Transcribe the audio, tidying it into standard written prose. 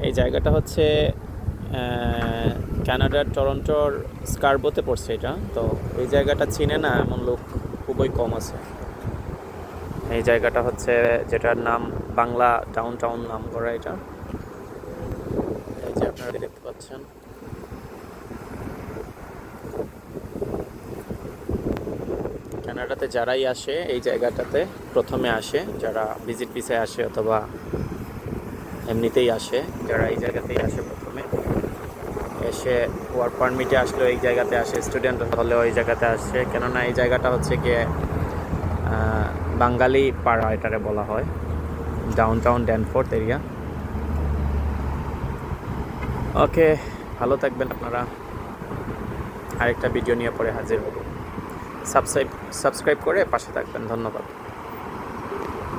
এই জায়গাটা হচ্ছে কানাডার টরন্টোর স্কারবোতে পড়ছে এটা। তো এই জায়গাটা চিনে না এমন লোক খুবই কম আছে। এই জায়গাটা হচ্ছে যেটার নাম বাংলা ডাউনটাউন নাম করা এটা। এই যে আপনারা দেখতে পাচ্ছেন, কানাডাতে যারাই আসে এই জায়গাটাতে প্রথমে আসে, যারা ভিজিট ভিসায় আসে অথবা এমনিতেই আসে, যারা এই জায়গাতেই আসে প্রথমে এসে ওয়ার্ক পারমিটে আসলেও এই জায়গাতে আসে, স্টুডেন্ট হলেও এই জায়গাতে আসে। কেননা এই জায়গাটা হচ্ছে গিয়ে বাঙালি পাড়া এটারে বলা হয়, ডাউনটাউন ড্যানফোর্থ এরিয়া। ওকে, ভালো থাকবেন আপনারা। আরেকটা ভিডিও নিয়ে পরে হাজির হব। সাবস্ক্রাইব করে পাশে থাকবেন। ধন্যবাদ।